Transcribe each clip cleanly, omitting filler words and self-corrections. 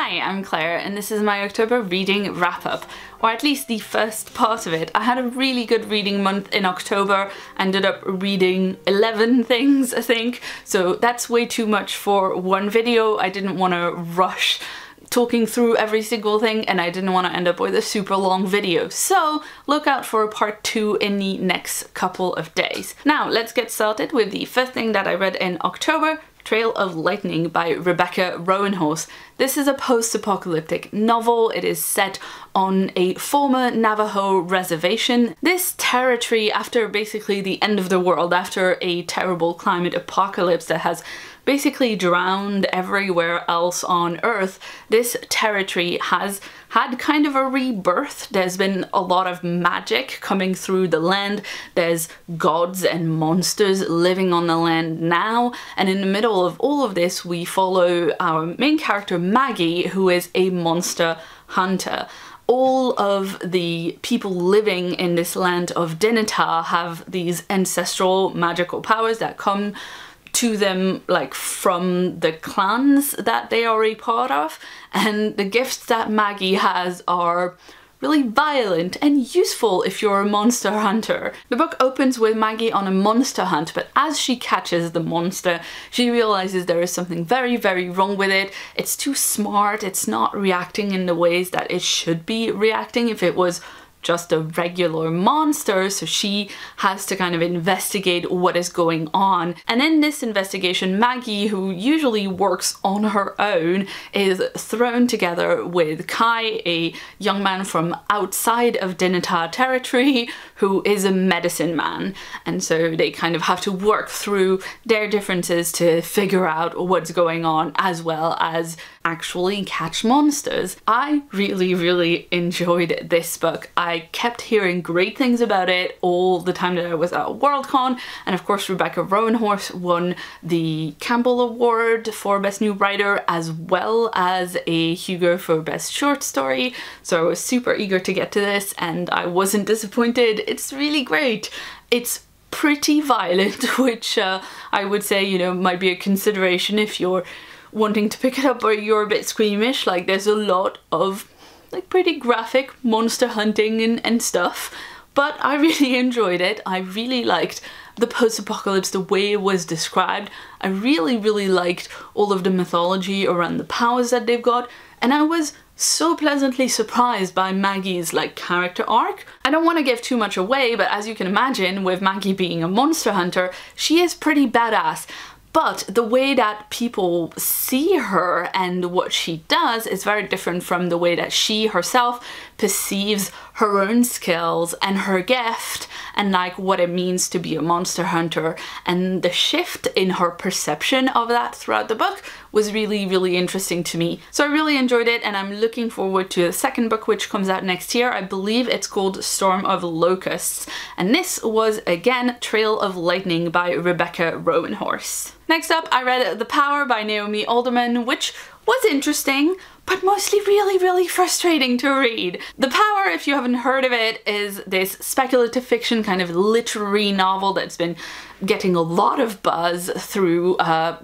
Hi, I'm Claire and this is my October reading wrap-up, or at least the first part of it. I had a really good reading month in October, ended up reading 11 things I think, so that's way too much for one video. I didn't want to rush talking through every single thing and I didn't want to end up with a super long video, so look out for part 2 in the next couple of days. Now let's get started with the first thing that I read in October, Trail of Lightning by Rebecca Roanhorse. This is a post-apocalyptic novel. It is set on a former Navajo reservation. This territory, after basically the end of the world, after a terrible climate apocalypse that has basically drowned everywhere else on Earth, this territory has had kind of a rebirth. There's been a lot of magic coming through the land. There's gods and monsters living on the land now, and in the middle of all of this we follow our main character Maggie, who is a monster hunter. All of the people living in this land of Dinatar have these ancestral magical powers that come to them like from the clans that they are a part of, and the gifts that Maggie has are really violent and useful if you're a monster hunter. The book opens with Maggie on a monster hunt, but as she catches the monster, she realizes there is something very, very wrong with it. It's too smart, it's not reacting in the ways that it should be reacting if it was just a regular monster, so she has to kind of investigate what is going on. And in this investigation, Maggie, who usually works on her own, is thrown together with Kai, a young man from outside of Dinatar territory who is a medicine man, and so they kind of have to work through their differences to figure out what's going on, as well as actually catch monsters. I really, really enjoyed this book. I kept hearing great things about it all the time that I was at Worldcon, and of course Rebecca Roanhorse won the Campbell Award for Best New Writer as well as a Hugo for Best Short Story, so I was super eager to get to this and I wasn't disappointed. It's really great. It's pretty violent, which I would say, you know, might be a consideration if you're wanting to pick it up or you're a bit squeamish. Like, there's a lot of like pretty graphic monster hunting and stuff, but I really enjoyed it. I really liked the post-apocalypse, the way it was described. I really, really liked all of the mythology around the powers that they've got, and I was so pleasantly surprised by Maggie's like character arc. I don't want to give too much away, but as you can imagine, with Maggie being a monster hunter, she is pretty badass. But the way that people see her and what she does is very different from the way that she herself perceives her own skills and her gift and like what it means to be a monster hunter. And the shift in her perception of that throughout the book was really, really interesting to me. So I really enjoyed it, and I'm looking forward to the second book, which comes out next year. I believe it's called Storm of Locusts. And this was again Trail of Lightning by Rebecca Roanhorse. Next up, I read The Power by Naomi Alderman, which was interesting, but mostly really, really frustrating to read. The Power, if you haven't heard of it, is this speculative fiction kind of literary novel that's been getting a lot of buzz through a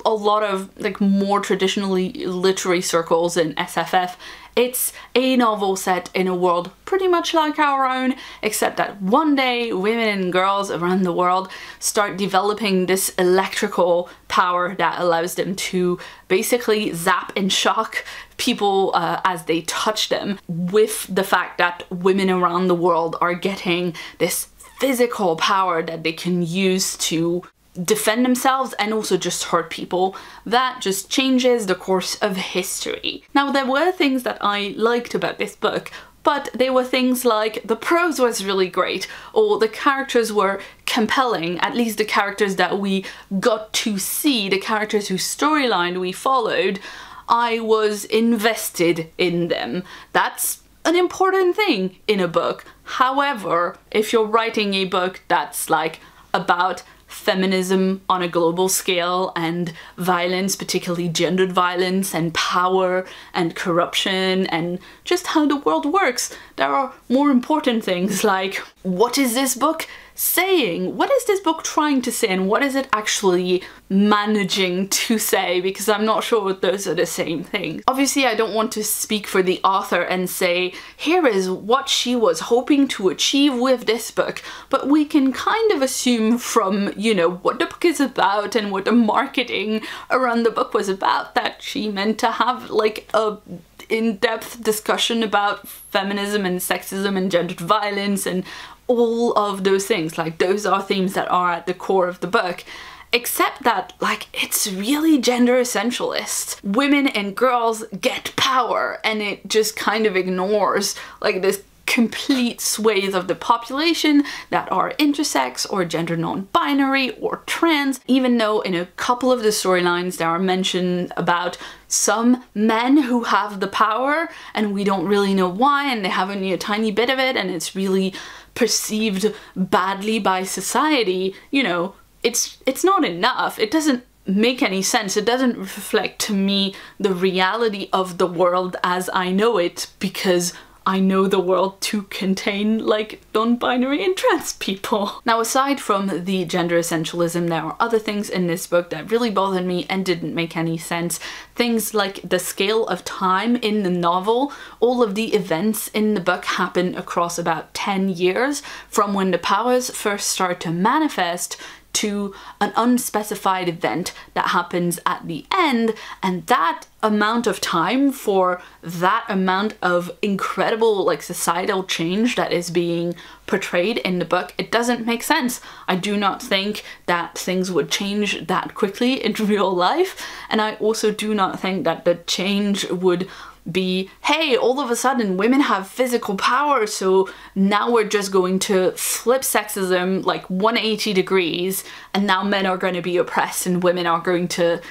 lot of like more traditionally literary circles in SFF. It's a novel set in a world pretty much like our own, except that one day women and girls around the world start developing this electrical power that allows them to basically zap and shock people as they touch them, with the fact that women around the world are getting this physical power that they can use to defend themselves and also just hurt people. That just changes the course of history. Now, there were things that I liked about this book, but they were things like the prose was really great, or the characters were compelling, at least the characters that we got to see, the characters whose storyline we followed. I was invested in them. That's an important thing in a book. However, if you're writing a book that's like about feminism on a global scale and violence, particularly gendered violence and power and corruption and just how the world works, there are more important things like, what is this book saying? What is this book trying to say, and what is it actually managing to say? Because I'm not sure those are the same thing. Obviously, I don't want to speak for the author and say, here is what she was hoping to achieve with this book, but we can kind of assume from, you know, what the book is about and what the marketing around the book was about, that she meant to have like a in-depth discussion about feminism and sexism and gendered violence and all of those things. Like, those are themes that are at the core of the book. Except that, like, it's really gender essentialist. Women and girls get power, and it just kind of ignores like this complete swathe of the population that are intersex or gender non-binary or trans, even though in a couple of the storylines there are mention about some men who have the power and we don't really know why, and they have only a tiny bit of it, and it's really perceived badly by society. You know, it's not enough. It doesn't make any sense. It doesn't reflect to me the reality of the world as I know it, because I know the world to contain like non-binary and trans people. Now, aside from the gender essentialism, there are other things in this book that really bothered me and didn't make any sense. Things like the scale of time in the novel. All of the events in the book happen across about 10 years, from when the powers first start to manifest to an unspecified event that happens at the end, and that amount of time for that amount of incredible like societal change that is being portrayed in the book, it doesn't make sense. I do not think that things would change that quickly in real life, and I also do not think that the change would be, hey, all of a sudden women have physical power, so now we're just going to flip sexism like 180 degrees, and now men are going to be oppressed and women are going to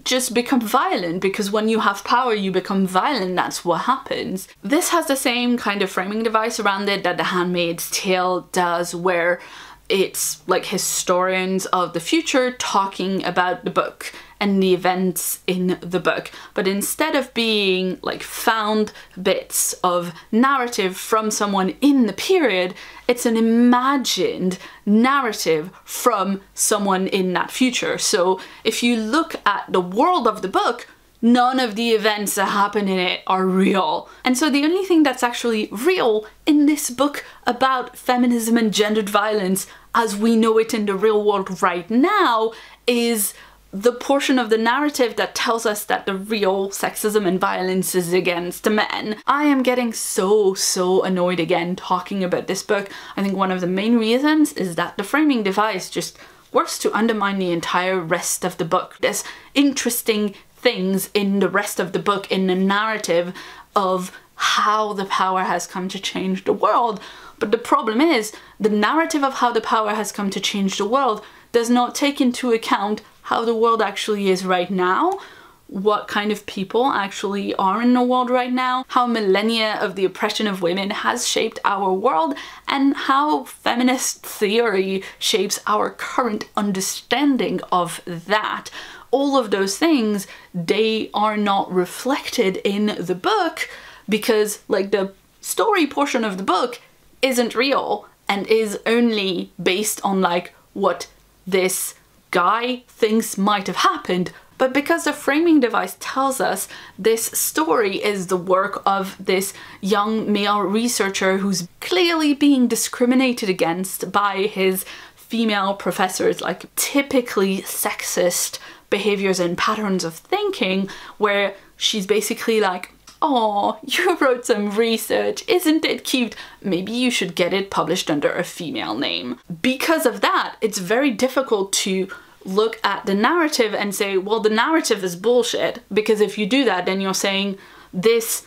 just become violent, because when you have power you become violent. That's what happens. This has the same kind of framing device around it that The Handmaid's Tale does, where it's like historians of the future talking about the book and the events in the book, but instead of being like found bits of narrative from someone in the period, it's an imagined narrative from someone in that future. So if you look at the world of the book, none of the events that happen in it are real. And so the only thing that's actually real in this book about feminism and gendered violence as we know it in the real world right now is the portion of the narrative that tells us that the real sexism and violence is against men. I am getting so annoyed again talking about this book. I think one of the main reasons is that the framing device just works to undermine the entire rest of the book. There's interesting things in the rest of the book, in the narrative of how the power has come to change the world. But the problem is, the narrative of how the power has come to change the world does not take into account how the world actually is right now, what kind of people actually are in the world right now, how millennia of the oppression of women has shaped our world, and how feminist theory shapes our current understanding of that. All of those things, they are not reflected in the book because like the story portion of the book isn't real and is only based on like what this guy thinks might have happened. But because the framing device tells us this story is the work of this young male researcher who's clearly being discriminated against by his female professors, like typically sexist behaviors and patterns of thinking, where she's basically like, oh, you wrote some research, isn't it cute? Maybe you should get it published under a female name. Because of that, it's very difficult to look at the narrative and say, well, the narrative is bullshit, because if you do that, then you're saying this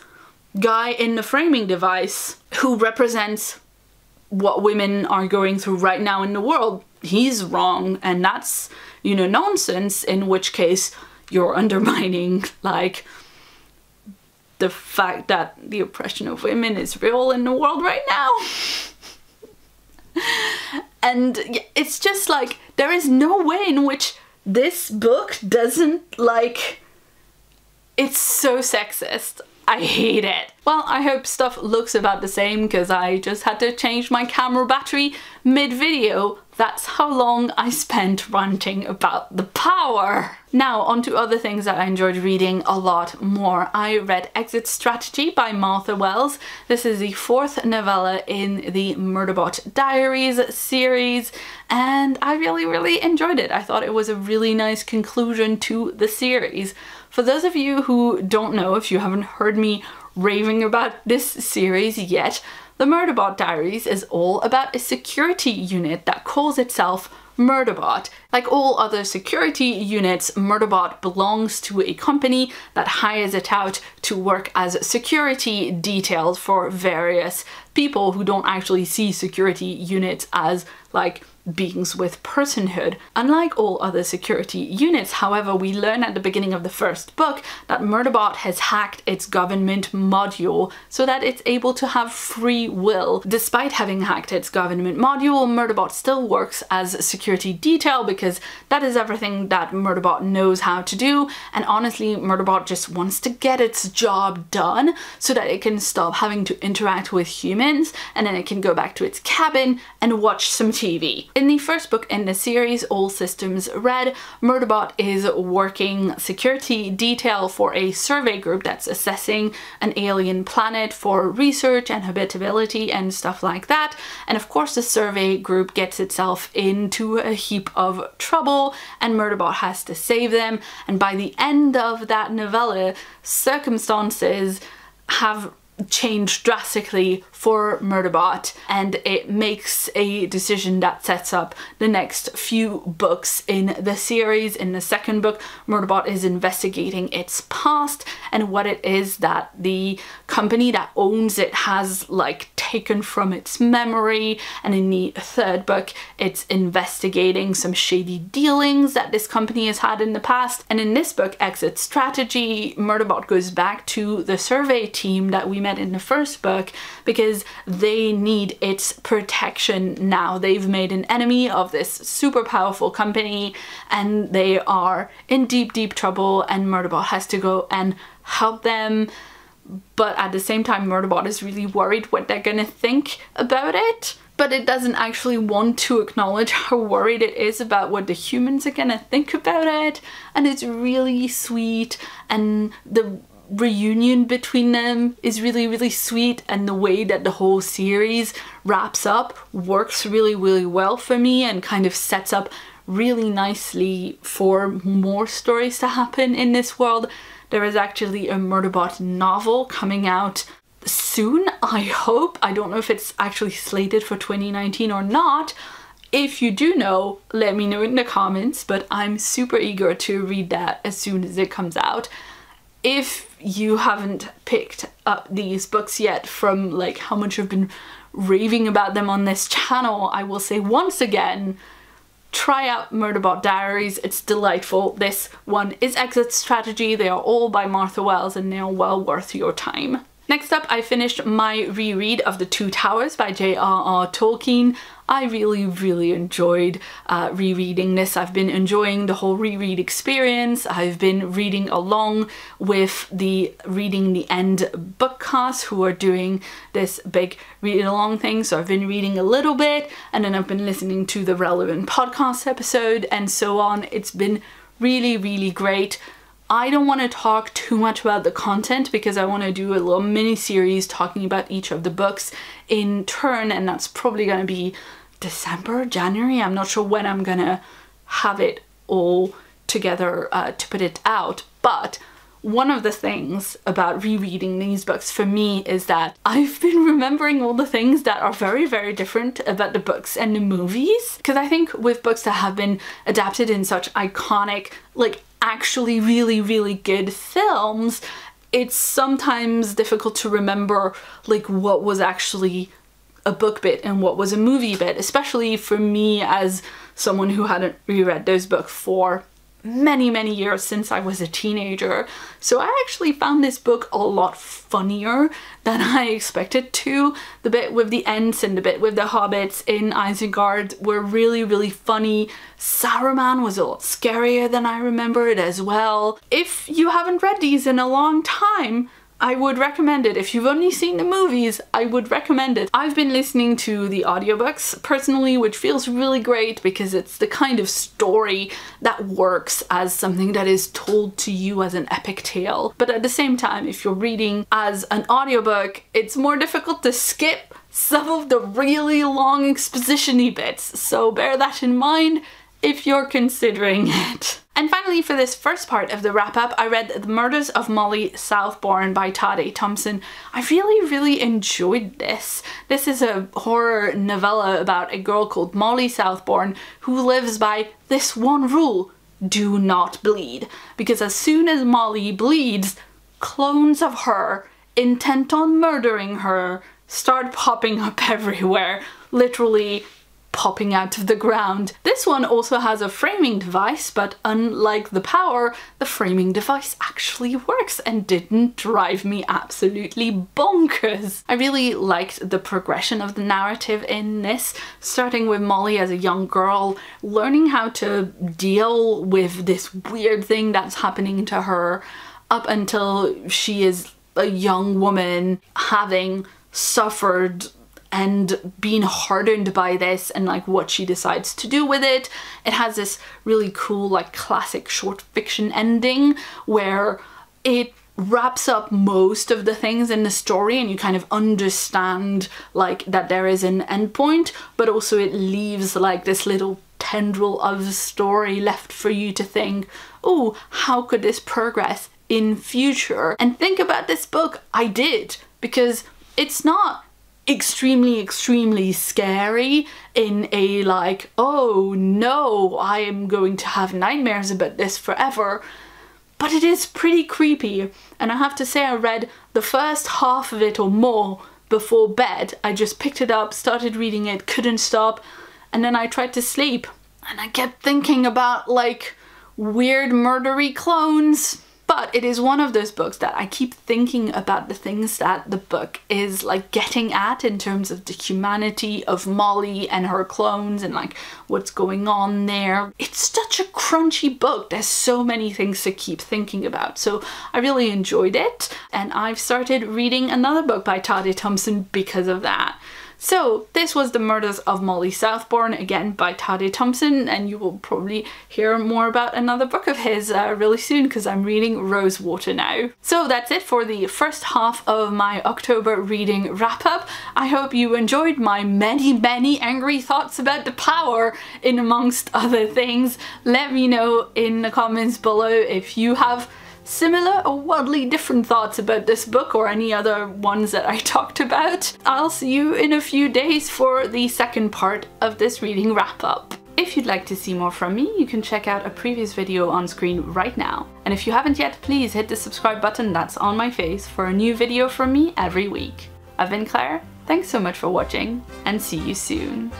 guy in the framing device who represents what women are going through right now in the world, he's wrong, and that's, you know, nonsense, in which case you're undermining like the fact that the oppression of women is real in the world right now. And it's just like, there is no way in which this book doesn't like, it's so sexist. I hate it. Well, I hope stuff looks about the same because I just had to change my camera battery mid-video. That's how long I spent ranting about The Power. Now, on to other things that I enjoyed reading a lot more. I read Exit Strategy by Martha Wells. This is the 4th novella in the Murderbot Diaries series, and I really enjoyed it. I thought it was a really nice conclusion to the series. For those of you who don't know, if you haven't heard me raving about this series yet, the Murderbot Diaries is all about a security unit that calls itself Murderbot. Like all other security units, Murderbot belongs to a company that hires it out to work as security details for various people who don't actually see security units as like beings with personhood. Unlike all other security units, however, we learn at the beginning of the first book that Murderbot has hacked its government module so that it's able to have free will. Despite having hacked its government module, Murderbot still works as a security detail because that is everything that Murderbot knows how to do, and honestly, Murderbot just wants to get its job done so that it can stop having to interact with humans, and then it can go back to its cabin and watch some TV. In the first book in the series, All Systems Red, Murderbot is working security detail for a survey group that's assessing an alien planet for research and habitability and stuff like that. And of course the survey group gets itself into a heap of trouble and Murderbot has to save them. And by the end of that novella, circumstances have changed drastically for Murderbot, and it makes a decision that sets up the next few books in the series. In the second book, Murderbot is investigating its past and what it is that the company that owns it has like taken from its memory, and in the third book it's investigating some shady dealings that this company has had in the past. And in this book, Exit Strategy, Murderbot goes back to the survey team that we met in the first book because they need its protection now. They've made an enemy of this super powerful company and they are in deep trouble, and Murderbot has to go and help them. But at the same time, Murderbot is really worried what they're gonna think about it, but it doesn't actually want to acknowledge how worried it is about what the humans are gonna think about it. And it's really sweet, and the reunion between them is really sweet, and the way that the whole series wraps up works really well for me and kind of sets up really nicely for more stories to happen in this world. There is actually a Murderbot novel coming out soon, I hope. I don't know if it's actually slated for 2019 or not. If you do know, let me know in the comments, but I'm super eager to read that as soon as it comes out. If you haven't picked up these books yet from like how much I've been raving about them on this channel, I will say once again, try out Murderbot Diaries. It's delightful. This one is Exit Strategy. They are all by Martha Wells and they are well worth your time. Next up, I finished my reread of The Two Towers by J.R.R. Tolkien. I really enjoyed rereading this. I've been enjoying the whole reread experience. I've been reading along with the Reading the End bookcast, who are doing this big read along thing. So I've been reading a little bit and then I've been listening to the relevant podcast episode and so on. It's been really great. I don't want to talk too much about the content because I want to do a little mini series talking about each of the books in turn, and that's probably going to be December, January. I'm not sure when I'm gonna have it all together to put it out, but one of the things about rereading these books for me is that I've been remembering all the things that are very different about the books and the movies, because I think with books that have been adapted in such iconic, like actually really good films, it's sometimes difficult to remember like what was actually a book bit and what was a movie bit, especially for me as someone who hadn't reread those books for many years since I was a teenager. So I actually found this book a lot funnier than I expected to. The bit with the Ents and the bit with the hobbits in Isengard were really funny. Saruman was a lot scarier than I remembered as well. If you haven't read these in a long time, I would recommend it. If you've only seen the movies, I would recommend it. I've been listening to the audiobooks personally, which feels really great because it's the kind of story that works as something that is told to you as an epic tale. But at the same time, if you're reading as an audiobook, it's more difficult to skip some of the really long exposition-y bits. So bear that in mind if you're considering it. And finally, for this first part of the wrap-up, I read The Murders of Molly Southborn by Tade Thompson. I really enjoyed this. This is a horror novella about a girl called Molly Southborn who lives by this one rule: do not bleed. Because as soon as Molly bleeds, clones of her, intent on murdering her, start popping up everywhere. Literally popping out of the ground. This one also has a framing device, but unlike The Power, the framing device actually works and didn't drive me absolutely bonkers. I really liked the progression of the narrative in this, starting with Molly as a young girl, learning how to deal with this weird thing that's happening to her, up until she is a young woman having suffered and being hardened by this, and like what she decides to do with it. It has this really cool like classic short fiction ending where it wraps up most of the things in the story and you kind of understand like that there is an endpoint, but also it leaves like this little tendril of story left for you to think, oh, how could this progress in future? And think about this book. I did, because it's not extremely scary in a like, oh no, I am going to have nightmares about this forever, but it is pretty creepy. And I have to say, I read the first half of it or more before bed. I just picked it up, started reading it, couldn't stop, and then I tried to sleep and I kept thinking about like weird murdery clones. But it is one of those books that I keep thinking about the things that the book is like getting at in terms of the humanity of Molly and her clones and like what's going on there. It's such a crunchy book. There's so many things to keep thinking about. So I really enjoyed it, and I've started reading another book by Tade Thompson because of that. So this was The Murders of Molly Southborn, again by Tade Thompson, and you will probably hear more about another book of his really soon because I'm reading Rosewater now. So that's it for the first half of my October reading wrap-up. I hope you enjoyed my many angry thoughts about The Power in amongst other things. Let me know in the comments below if you have similar or wildly different thoughts about this book or any other ones that I talked about. I'll see you in a few days for the second part of this reading wrap-up. If you'd like to see more from me, you can check out a previous video on screen right now. And if you haven't yet, please hit the subscribe button that's on my face for a new video from me every week. I've been Claire, thanks so much for watching, and see you soon.